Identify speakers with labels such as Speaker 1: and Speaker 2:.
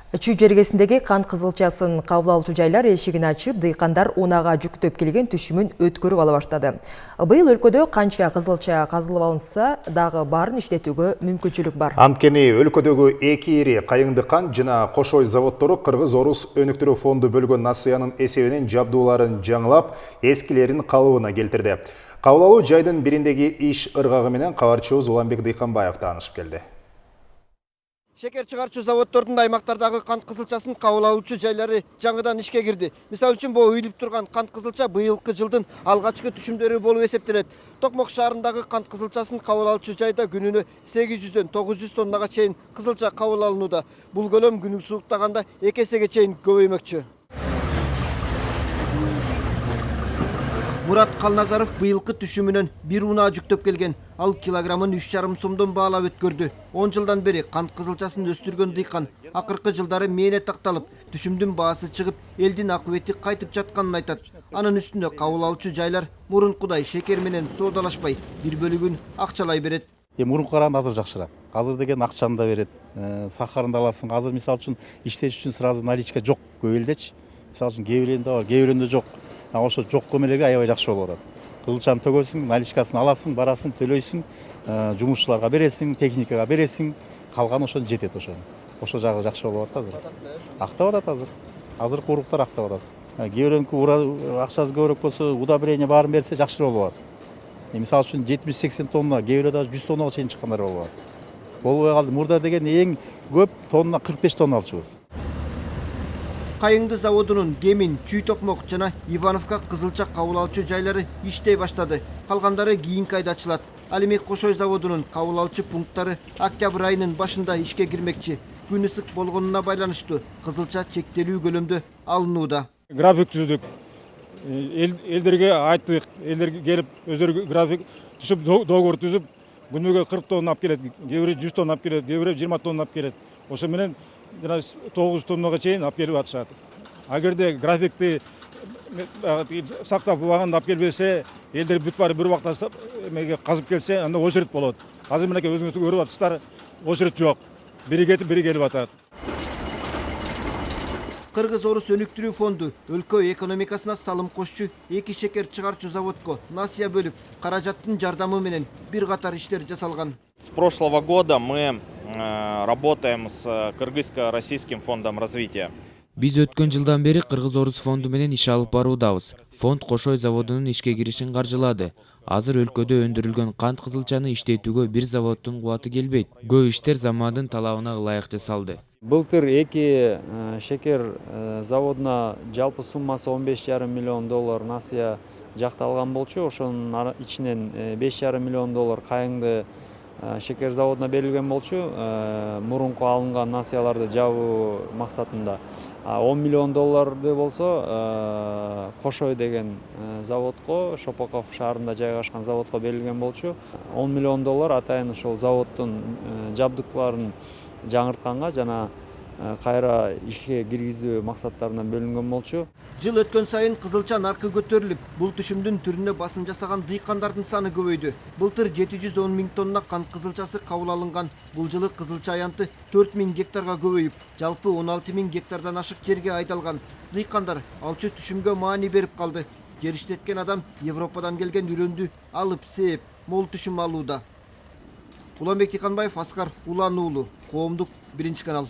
Speaker 1: Чүй жергесиндеги кант кызылчасын кабыл алуучу жайлар эшигин ачып, дыйкандар унага жүктөп келген түшүмүн өткөрүп ала баштады. Быйыл өлкөдө канча кызылча казылып алынса, дагы баарын иштетүүгө мүмкүнчүлүк бар.
Speaker 2: Анткени өлкөдөгү эки ири кайыңды кант жана кошой заводдору Кыргыз-Орус өнүктүрүү фонду бөлгөн насыянын эсебинен жабдууларын жаңылап, эскилерин калыбына келтирди. Кабыл алуу жайдын бириндеги иш ыргагы менен кабарчыбыз Уланбек Дыйканбаев таанышып келди.
Speaker 3: Шекер чыгарчу заводдордун аймактардагы кант кызылчасын кабыл алуучу жайлары жаңыдан ишке кирди. Мисалы үчүн бул үйүлүп турган кант кызылча быйылкы жылдын алгачкы түшүмдөрү болуп эсептелет. Токмок шаарындагы кант кызылчасын кабыл алуучу жайда күнүнө 800дөн 900 тоннага чейин кызылча кабыл алынууда. Бул көлөм күнүк сууктаганда 2 эсеге чейин көбөймөкчү. Мурат Калназаров быйылкы түшүмүнөн бир унаа жүктөп келген. Ал килограммын 3,5 сомдон баалап өткөрдү. 10 жылдан бери кант кызылчасын өстүргөн дыйкан акыркы жылдары мээнет такталып, түшүмдүн баасы чыгып, элдин акыбети кайтып жатканын айтат. Анын үстүнө кабыл алуучу жайлар мурункудай шекер менен соодалашпай, бир бөлүгүн акчалай берет.
Speaker 4: Мурунку караганда азыр жакшыраак. Азыр деген акчаны да берет, сахарын да аласың. Азыр мисалы үчүн иштеш үчүн сразу наличка жок көп элдечи. Мисалы үчүн кээ биринде бар, кээ биринде жок. Ошо жок көмөлөгө аябай жакшы болуп атат. Кызылчаны төгөсүң, наличкасын аласың, барасың, төлөйсүң, жумушчуларга бересиң, техникага бересиң, калганы ошо жетет ошо. Ошо жагы жакшы болуп атат азыр. Актап атат азыр. Азыркы уруктар актап атат. Кээ бирөөнүкү акчасы көбүрөөк болсо, удобрение баарын берсе жакшы болуп атат. Мисалы үчүн 70-80 тонна, кээ бирөө даже 100 тоннага чейин чыккандар болуп атат. Болбой калды. Мурда деген эң көп тонна 45 тонна алчубыз.
Speaker 3: Кайыңды заводунун Кемин, Чүй Токмок жана Ивановка кызылча кабыл алуучу жайлары иштей баштады. Калгандары кийинки айда ачылат. Ал эми Кошой заводунун кабыл алуучу пункттары октябрь айынын башында ишке кирмекчи. Күн ысык болгонуна байланыштуу кызылча чектелүү көлөмдө алынууда.
Speaker 5: График түздүк. Элдерге айттык, элдер келип өздөрү график түшүп договор түзүп, күнүгө 40 тонна алып келет, кээ бири 100 тонна алып келет, кээ бири 20 тонна алып келет. Ошо менен 900 тоннага чейин алып келип атышат. Агерде графикти сактап убагында алып келбесе, элдер бүт баары бир убакта казып келсе, анда очередь болот. Азыр менеке өзүңүз көрүп атасыздар, очередь жок. Бири кетип, бири келип атат.
Speaker 3: Кыргыз-Орус өнүктүрүү фонду өлкө экономикасына салым кошчу эки шекер чыгарчу заводко насыя бөлүп, каражаттын жардамы менен бир катар иштер жасалган.
Speaker 6: С прошлого года мы работаем с Кыргызско-российским фондом развития.
Speaker 7: Биз өткөн жылдан бери Кыргыз-Орус фонду менен иш алып баруудабыз. Фонд Кошой заводунун ишке киришин каржылады. Азыр өлкөдө өндүрүлгөн кант кызылчаны иштетүүгө бир заводдун кубаты келбейт. Көп иштер замандын талабына ылайык жасалды.
Speaker 8: Былтыр эки шекер заводуна жалпы суммасы 15,5 миллион доллар насыя жакталган болчу. Ошонун ичинен 5,5 миллион доллар кайыңды шекер заводуна берилген болчу. Мурунку алынган насыяларды жабуу максатында. 10 миллион долларды болсо Кошой деген заводко, Шопоков шаарында жайгашкан заводко берилген болчу. 10 миллион доллар атайын ошол заводдун жабдыкларын жаңыртканга жана кайра ишке киргизүү максаттарынан бөлүнгөн болчу.
Speaker 3: Жыл өткөн сайын кызылча наркы көтөрүлүп, бул түшүмдүн түрүнө басым жасаган дыйкандардын саны көбөйдү. Былтыр 710 миң тонна кант кызылчасы кабыл алынган. Бул жылы кызылча аянты 4 миң гектарга көбөйүп, жалпы 16 миң гектардан ашык жерге айдалган. Дыйкандар алчу түшүмгө маани берип калды. Жер иштеткен адам Европадан келген үрөндү алып сээп, мол түшүм алууда. Уланбек Дыйканбаев, Аскар Улан уулу, Коомдук, 1 канал.